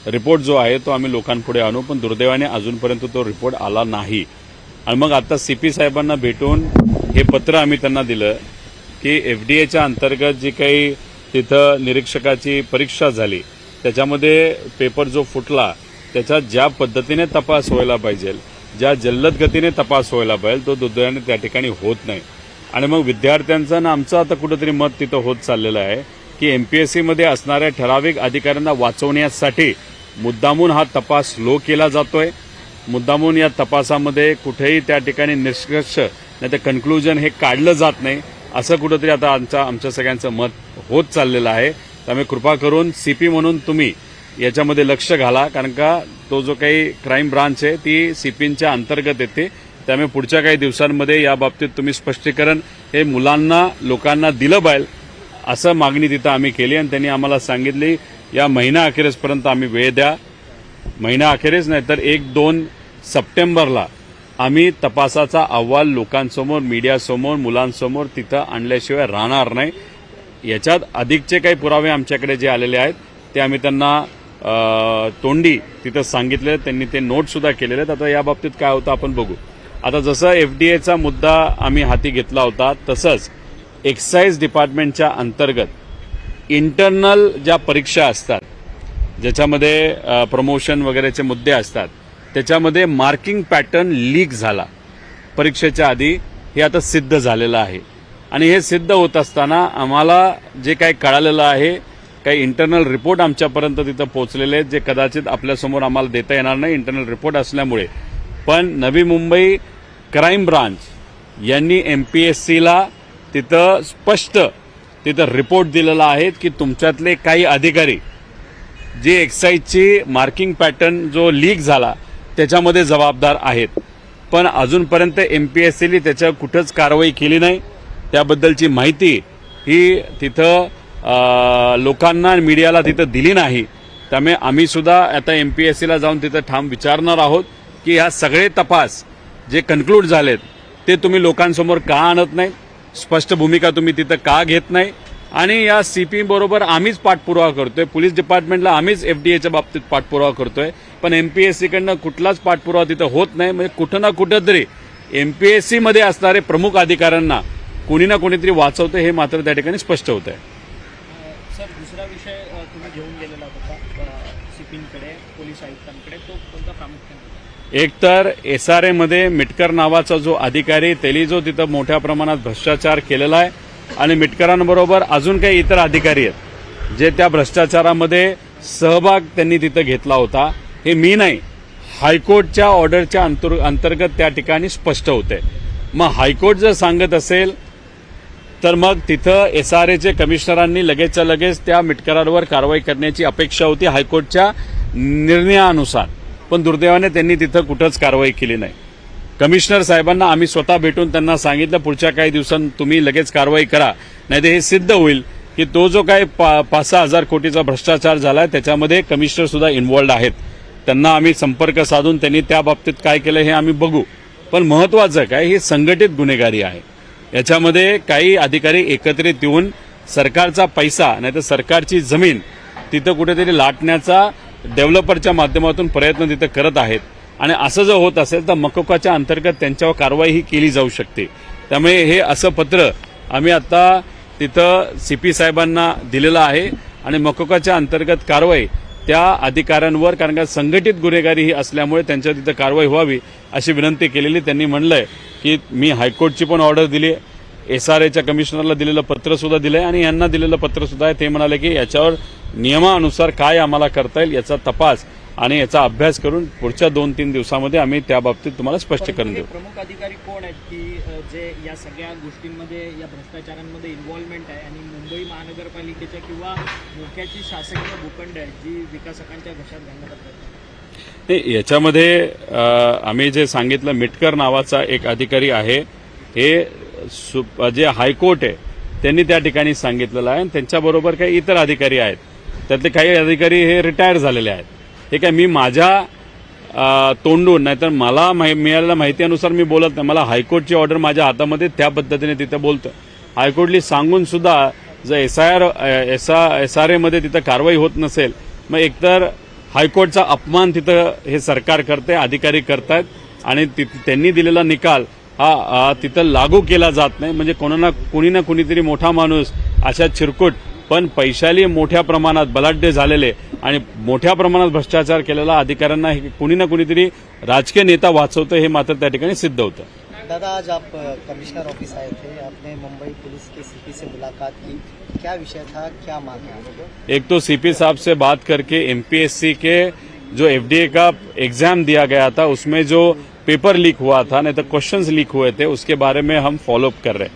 Report जो आहे तो आम्ही लोकांपुढे आणू, पण दुर्दैवाने अजूनपर्यंत तो रिपोर्ट आला नाही। आणि मग आता सीपी साहेबांना भेटून हे पत्र आम्ही त्यांना दिलं की एफडीएच्या अंतर्गत जी काही तिथं निरीक्षकाची परीक्षा झाली त्याच्यामध्ये पेपर जो फुटला त्याचा ज्या पद्धतीने तपास व्हायला पाहिजे, ज्या जलद गतीने तपास व्हायला पाहिजे तो दुर्दैवाने त्या ठिकाणी होत नाही। आणि मग विद्यार्थ्यांचं आणि आमचं आता कुठेतरी मत तिथं होत चाललेलं आहे की एमपीएससीमध्ये असणाऱ्या ठराविक अधिकाऱ्यांना वाचवण्यासाठी मुद्दामून हा तपास स्लो केला जातोय। मुद्दामून या तपासामध्ये कुठेही त्या ठिकाणी निष्कर्ष नाही तर कन्क्लुजन हे काढलं जात नाही, असं कुठेतरी आता आमच्या सगळ्यांचं मत होत चाललेलं आहे। त्यामुळे कृपा करून सीपी म्हणून तुम्ही याच्यामध्ये लक्ष घाला, कारण का तो जो काही क्राईम ब्रांच आहे ती सीपींच्या अंतर्गत येते। त्यामुळे पुढच्या काही दिवसांमध्ये या बाबतीत तुम्ही स्पष्टीकरण हे मुलांना लोकांना दिलं पाहिजे असं मागणी तिथं आम्ही केली आणि त्यांनी आम्हाला सांगितली या महिना अखेरीसपर्यंत आम्ही वेळ द्या। महिना अखेरीस नाही तर 1-2 सप्टेंबरला आम्ही तपासाचा अहवाल लोकांसमोर, मीडियासमोर, मुलांसमोर तिथं आणल्याशिवाय राहणार नाही। याच्यात अधिकचे काही पुरावे आमच्याकडे जे आलेले आहेत ते आम्ही त्यांना तोंडी तिथं सांगितले, त्यांनी ते नोट सुद्धा केलेले आहेत। आता या बाबतीत काय होतं आपण बघू। आता जसं एफडीएचा मुद्दा आम्ही हाती घेतला होता तसंच एक्साईज डिपार्टमेंटच्या अंतर्गत इंटरनल ज्या परीक्षा असतात ज्याच्यामध्ये प्रमोशन वगैरेचे मुद्दे असतात त्याच्यामध्ये मार्किंग पॅटर्न लीक झाला परीक्षेच्या आधी, हे आता सिद्ध झालेलं आहे। आणि हे सिद्ध होत असताना आम्हाला जे काही कळालेलं आहे, काही इंटरनल रिपोर्ट आमच्यापर्यंत तिथं पोहोचलेले आहेत जे कदाचित आपल्यासमोर आम्हाला देता येणार नाही इंटरनल रिपोर्ट असल्यामुळे, पण नवी मुंबई क्राईम ब्रांच यांनी एमपीएससीला तिथं स्पष्ट तिथं रिपोर्ट दिलेला आहे की तुमच्यातले काही अधिकारी जे एक्साईजची मार्किंग पॅटर्न जो लीक झाला त्याच्यामध्ये जबाबदार आहेत, पण अजूनपर्यंत एमपीएससीने त्याच्यावर कुठंच कारवाई केली नाही। त्याबद्दलची माहिती ही तिथं लोकांना आणि मीडियाला तिथं दिली नाही। त्यामुळे आम्ही सुद्धा आता एमपीएससीला जाऊन तिथं ठाम विचारणार आहोत की ह्या सगळे तपास जे कन्क्लूड झालेत ते तुम्ही लोकांसमोर का आणत नाही, स्पष्ट भूमिका तुम्ही तिथं का घेत नाही। आणि या सीपी बरोबर आम्हीच पाठपुरावा करतोय, पोलीस डिपार्टमेंटला आम्हीच एफडीएच्या बाबतीत पाठपुरावा करतोय, पण एमपीएससीकडनं कुठलाच पाठपुरावा तिथं होत नाही। म्हणजे कुठं ना कुठंतरी एमपीएससी मध्ये असणारे प्रमुख अधिकाऱ्यांना कोणी ना कोणीतरी वाचवतं हे मात्र त्या ठिकाणी स्पष्ट होत आहे। सर, दुसरा विषय तुम्ही घेऊन गेलेला होता सीपींकडे, पोलीस आयुक्तांकडे, तो कोणता प्रामुख्याने? एक तर एसआरए मध्ये मिटकर नावाचा जो अधिकारी त्यांनी जो तिथं मोठ्या प्रमाणात भ्रष्टाचार केलेला आहे आणि मिटकरांबरोबर अजून काही इतर अधिकारी आहेत जे त्या भ्रष्टाचारामध्ये सहभाग त्यांनी तिथं घेतला होता, हे मी नाही हायकोर्टच्या ऑर्डरच्या अंतर्गत त्या ठिकाणी स्पष्ट होते। मग हायकोर्ट जर सांगत असेल तर मग तिथं एसआरएचे कमिशनरांनी लगेचच्या लगेच त्या मिटकरांवर कारवाई करण्याची अपेक्षा होती हायकोर्टच्या निर्णयानुसार, पण दुर्दैवाने त्यांनी तिथं कुठंच कारवाई केली नाही। कमिशनर साहेबांना आम्ही स्वतः भेटून त्यांना सांगितलं पुढच्या काही दिवसांत तुम्ही लगेच कारवाई करा, नाही तर हे सिद्ध होईल की तो जो काही 5-6 हजार कोटीचा भ्रष्टाचार झालाय त्याच्यामध्ये कमिशनर सुद्धा इन्व्हॉल्ड आहेत। त्यांना आम्ही संपर्क साधून त्यांनी त्या बाबतीत काय केलं हे आम्ही बघू, पण महत्वाचं काय ही संघटित गुन्हेगारी आहे। याच्यामध्ये काही अधिकारी एकत्रित येऊन सरकारचा पैसा नाही तर सरकारची जमीन तिथं कुठेतरी लाटण्याचा डेव्हलपरच्या माध्यमातून प्रयत्न तिथं करत आहेत। आणि असं जर होत असेल तर मकोकाच्या अंतर्गत त्यांच्यावर कारवाई ही केली जाऊ शकते। त्यामुळे हे असं पत्र आम्ही आता तिथं सीपी साहेबांना दिलेलं आहे आणि मकोकाच्या अंतर्गत कारवाई त्या अधिकाऱ्यांवर, कारण का संघटित गुन्हेगारी ही असल्यामुळे त्यांच्या तिथं कारवाई व्हावी अशी विनंती केलेली। त्यांनी म्हणलंय की मी हायकोर्टची पण ऑर्डर दिली, एसआरएच्या कमिशनरला दिलेलं पत्र सुद्धा दिलंय आणि यांना दिलेलं पत्र सुद्धा आहे। ते म्हणाले की याच्यावर नियमानुसार काय आम्हाला करता येईल याचा तपास आणि याचा अभ्यास करून पुढच्या 2-3 दिवसामध्ये आम्ही त्या बाबतीत तुम्हाला स्पष्टीकरण देऊ। प्रमुख अधिकारी कोण आहेत की जे या सगळ्या गोष्टींमध्ये, या भ्रष्टाचारांमध्ये इन्व्हॉल्वमेंट आहे आणि मुंबई महानगरपालिकेच्या किंवा मोठ्याची शासकीय भूखंड आहे जी विकासकांच्या घशात घालण्यात येतात? नाही, याच्यामध्ये आम्ही जे सांगितलं मिटकर नावाचा एक अधिकारी आहे, हे जे हायकोर्ट आहे त्यांनी त्या ठिकाणी सांगितलेलं आहे आणि त्यांच्याबरोबर काही इतर अधिकारी आहेत, त्यातले काही अधिकारी हे रिटायर झालेले आहेत। हे काय मी माझ्या तोंडून नाहीतर मला मिळालेल्या माहितीनुसार मी बोलत नाही, मला हायकोर्टची ऑर्डर माझ्या हातामध्ये त्या पद्धतीने तिथं बोलतं। हायकोर्टली सांगून सुद्धा जर एसआरए मध्ये तिथं कारवाई होत नसेल मग एकतर हायकोर्टचा अपमान तिथं हे सरकार करते, अधिकारी करतायत आणि त्यांनी दिलेला निकाल हा तिथं लागू केला जात नाही. म्हणजे कोणी ना कुणीतरी मोठा माणूस अशा चिरकुट पण पैशाली मोठ्या प्रमाणात बलाढ्य झालेले आणि मोठ्या प्रमाणात भ्रष्टाचार केलेला अधिकाऱ्यांना कुणी ना कुणीतरी राजकीय नेता वाचवतं हे मात्र त्या ठिकाणी सिद्ध होतं. दादा, आज आप कमिश्नर ऑफिस आए थे, आपने मुंबई पुलिस के सीपी से मुलाकात की, क्या विषय था, क्या मांग है? एक तो सीपी साहब से बात करके एमपीएससी के जो एफडीए का एग्जाम दिया गया था उसमें जो पेपर लीक हुआ था, नहीं तो क्वेश्चंस लीक हुए थे, उसके बारे में हम फॉलोअप कर रहे हैं.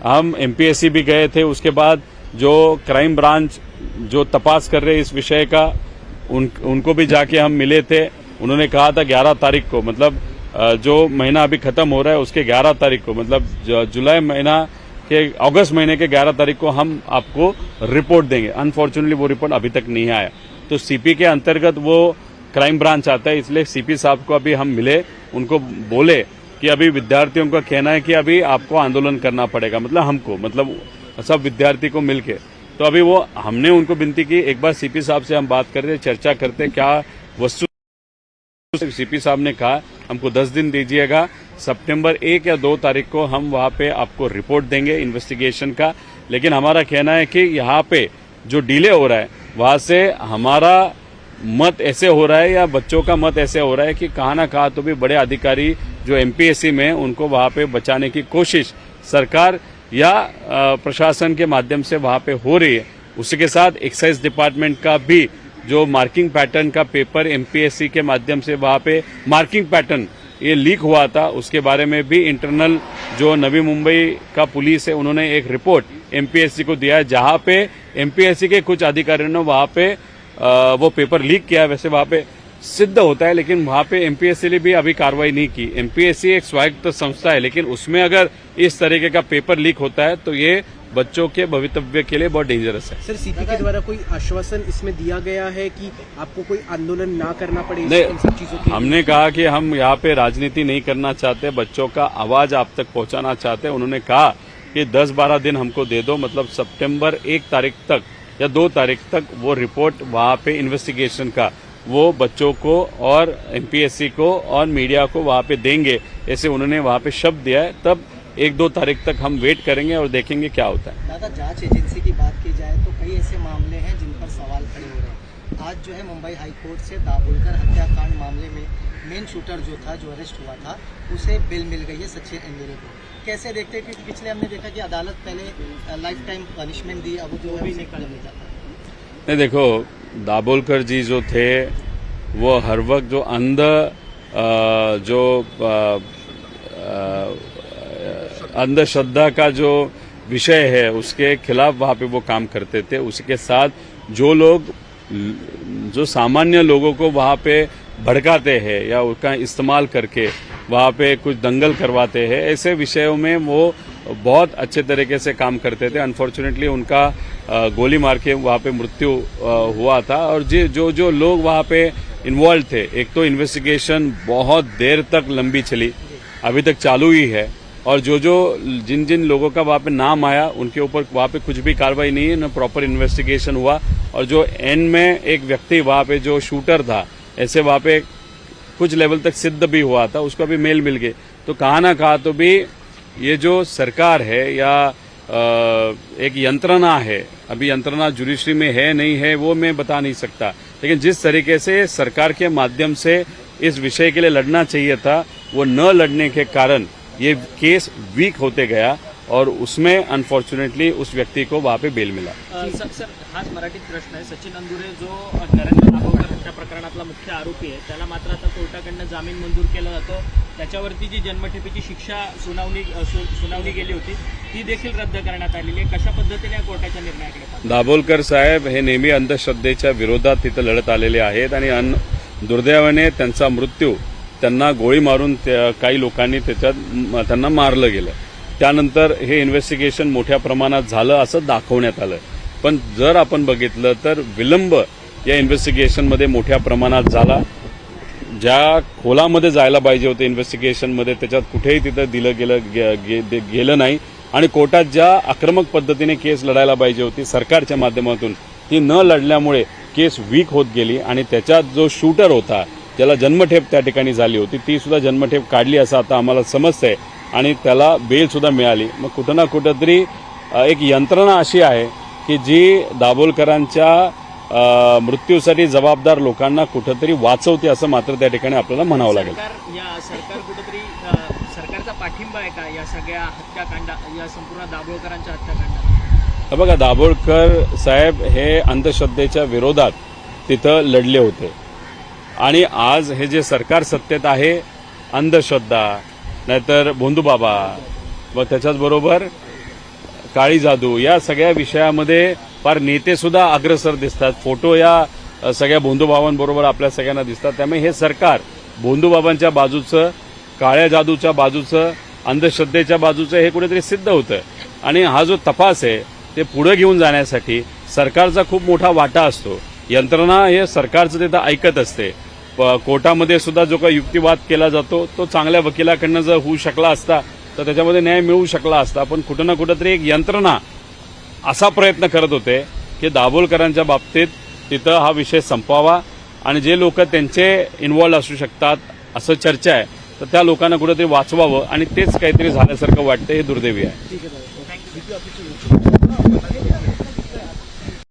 हम एमपीएससी भी गए थे, उसके बाद जो क्राइम ब्रांच जो तपास कर रहे इस विषय का उनको भी जाके हम मिले थे. उन्होंने कहा था 11 तारीख को, मतलब जो महीना अभी खत्म हो रहा है उसके 11 तारीख को, मतलब जुलाई महीना के अगस्त महीने के 11 तारीख को हम आपको रिपोर्ट देंगे. अनफॉर्चुनेटली वो रिपोर्ट अभी तक नहीं आया. तो सीपी के अंतर्गत वो क्राइम ब्रांच आता है, इसलिए सीपी साहब को अभी हम मिले, उनको बोले कि अभी विद्यार्थियों का कहना है कि अभी आपको आंदोलन करना पड़ेगा, मतलब हमको, मतलब सब विद्यार्थी को मिलके. तो अभी वो हमने उनको विनती की एक बार सीपी साहब से हम बात करते, चर्चा करते, क्या वस्तु. सीपी साहब ने कहा हमको 10 दिन दीजिएगा, सितंबर 1 या 2 तारीख को हम वहां पे आपको रिपोर्ट देंगे इन्वेस्टिगेशन का. लेकिन हमारा कहना है कि यहाँ पे जो डिले हो रहा है वहां से हमारा मत ऐसे हो रहा है या बच्चों का मत ऐसे हो रहा है कि कहाँ ना कहाँ तो भी बड़े अधिकारी जो एमपीएससी में उनको वहां पे बचाने की कोशिश सरकार या प्रशासन के माध्यम से वहां पे हो रही है. उसी के साथ एक्साइज डिपार्टमेंट का भी जो मार्किंग पैटर्न का पेपर एमपीएससी के माध्यम से वहां पे मार्किंग पैटर्न ये लीक हुआ था, उसके बारे में भी इंटरनल जो नवी मुंबई का पुलिस है उन्होंने एक रिपोर्ट एमपीएससी को दिया है, जहां पे एमपीएससी के कुछ अधिकारियों ने वहां पे वो पेपर लीक किया. वैसे वहां पे सिद्ध होता है, लेकिन वहां पे एमपीएससी ने भी अभी कार्रवाई नहीं की. एमपीएससी एक स्वायत्त संस्था है, लेकिन उसमें अगर इस तरीके का पेपर लीक होता है तो ये बच्चों के भवितव्य के लिए बहुत डेंजरस है. सर, सीपी के द्वारा कोई आश्वासन इसमें दिया गया है कि आपको कोई आंदोलन ना करना पड़े इन सब चीजों के? हमने कहा कि हम यहाँ पे राजनीति नहीं करना चाहते, बच्चों का आवाज आप तक पहुंचाना चाहते हैं. उन्होंने कहा कि 10-12 दिन हमको दे दो, मतलब सितंबर 1 तारीख तक या 2 तारीख तक वो रिपोर्ट वहां पे इन्वेस्टिगेशन का वो बच्चों को और एमपीएससी को और मीडिया को वहां पे देंगे, ऐसे उन्होंने वहां पे शब्द दिया है. तब 1-2 तारीख तक हम वेट करेंगे और देखेंगे क्या होता है. दादा, जांच एजेंसी की बात की जाए तो कई ऐसे मामले हैं जिन पर सवाल खड़े हो रहे हैं. आज जो है मुंबई हाईकोर्ट से दाभोलकर हत्याकांड मामले में मेन शूटर जो था, जो अरेस्ट हुआ था, उसे बेल मिल गई है सचिन एंगेरे को. कैसे देखते हैं कि पिछले हमने देखा कि अदालत पहले लाइफ टाइम पनिशमेंट दी, अब जो भी निकल नहीं जाता. नहीं, देखो, दाभोलकर जी जो थे वो हर वक्त जो अंधश्रद्धा का जो विषय है उसके खिलाफ वहां पे वो काम करते थे. उसके साथ जो सामान्य लोगों को वहां पे भड़काते हैं या उसका इस्तेमाल करके वहां पे कुछ दंगल करवाते हैं, ऐसे विषयों में वो बहुत अच्छे तरीके से काम करते थे. अनफॉर्चुनेटली उनका गोली मार के वहां पे मृत्यु हुआ था. और जो लोग वहां पे इन्वॉल्व थे, एक तो इन्वेस्टिगेशन बहुत देर तक लंबी चली, अभी तक चालू ही है. और जिन लोगों का वहां पे नाम आया उनके ऊपर वहां पे कुछ भी कार्रवाई नहीं है, न प्रॉपर इन्वेस्टिगेशन हुआ. और जो एंड में एक व्यक्ति वहां पे जो शूटर था, ऐसे वहां पे कुछ लेवल तक सिद्ध भी हुआ था, उसको भी मेल मिल गए. तो कहाँ ना कहाँ तो भी ये जो सरकार है या एक यंत्रणा है, अभी यंत्रणा जुडिशरी में है नहीं है वो मैं बता नहीं सकता, लेकिन जिस तरीके से सरकार के माध्यम से इस विषय के लिए लड़ना चाहिए था, वो न लड़ने के कारण ये केस वीक होते गया और उसमें अनफॉर्च्युनेटली उस व्यक्ती को वहां पे बेल मिला. सर, हाच मराठीत प्रश्न आहे. सचिन अंदुरे जो नरेंद्र दाभोलकर हत्या प्रकरणातला मुख्य आरोपी आहे, त्याला मात्र आता कोर्टाकडनं जामीन मंजूर केला जातो. त्याच्यावरती जी जन्मठेपेची शिक्षा सुनावणी गेली होती ती देखील रद्द करण्यात आलेली आहे. कशा पद्धतीने या कोर्टाच्या निर्णयाकडे पाहता? दाभोलकर साहेब हे नेहमी अंधश्रद्धेच्या विरोधात तिथं लढत आलेले आहेत आणि दुर्दैवाने त्यांचा मृत्यू त्यांना गोळी मारून काही लोकांनी त्यांना मारलं गेलं. त्यानंतर हे इन्व्हेस्टिगेशन मोठ्या प्रमाणात झालं असं दाखवण्यात आलं. पण जर आपण बघितलं तर विलंब या इन्व्हेस्टिगेशनमध्ये मोठ्या प्रमाणात झाला. ज्या खोलामध्ये जायला पाहिजे होते इन्व्हेस्टिगेशनमध्ये त्याच्यात कुठेही तिथं दिलं गेलं नाही. आणि कोर्टात ज्या आक्रमक पद्धतीने केस लढायला पाहिजे होती सरकारच्या माध्यमातून ती न लढल्यामुळे केस वीक होत गेली आणि त्याच्यात जो शूटर होता ज्याला जन्मठेप त्या ठिकाणी झाली होती ती सुद्धा जन्मठेप काढली असं आता आम्हाला समजतंय आणि त्याला बेल सुद्धा मिळाली. मग कुठं ना कुठंतरी एक यंत्रणा अशी आहे की जी दाभोलकरांच्या मृत्यूसाठी जबाबदार लोकांना कुठंतरी वाचवते असं मात्र त्या ठिकाणी आपल्याला म्हणावं लागेल. सरकार कुठेतरी सरकारचा पाठिंबा आहे का या सगळ्या हत्याकांडा, या संपूर्ण दाभोळकरांच्या हत्याकांडाला? बघा, दाभोळकर साहेब हे अंधश्रद्धेच्या विरोधात तिथं लढले होते आणि आज हे जे सरकार सत्तेत आहे, अंधश्रद्धा नाहीतर भोंदूबाबा व त्याच्याचबरोबर काळी जादू या सगळ्या विषयामध्ये फार नेते सुद्धा अग्रेसर दिसतात. फोटो या सगळ्या भोंदूबाबांबरोबर आपल्या सगळ्यांना दिसतात. त्यामुळे हे सरकार भोंदूबाबांच्या बाजूचं, काळ्या जादूच्या बाजूचं, अंधश्रद्धेच्या बाजूचं हे कुठेतरी सिद्ध होतं आणि हा जो तपास आहे ते पुढे घेऊन जाण्यासाठी सरकारचा खूप मोठा वाटा असतो. यंत्रणा हे सरकारचं तिथं ऐकत असते. कोर्टामध्ये सुद्धा जो काही युक्तिवाद केला जातो तो चांगल्या वकिलाकडनं जर होऊ शकला असता तर त्याच्यामध्ये न्याय मिळू शकला असता. पण कुठं ना कुठंतरी एक यंत्रणा असा प्रयत्न करत होते की दाभोलकरांच्या बाबतीत तिथं हा विषय संपवावा आणि जे लोक त्यांचे इन्व्हॉल्व असू शकतात असं चर्चा आहे तर त्या लोकांना कुठेतरी वाचवावं आणि तेच काहीतरी झाल्यासारखं वाटतं. हे दुर्दैवी आहे. ठीक है दादा. थँक्यू.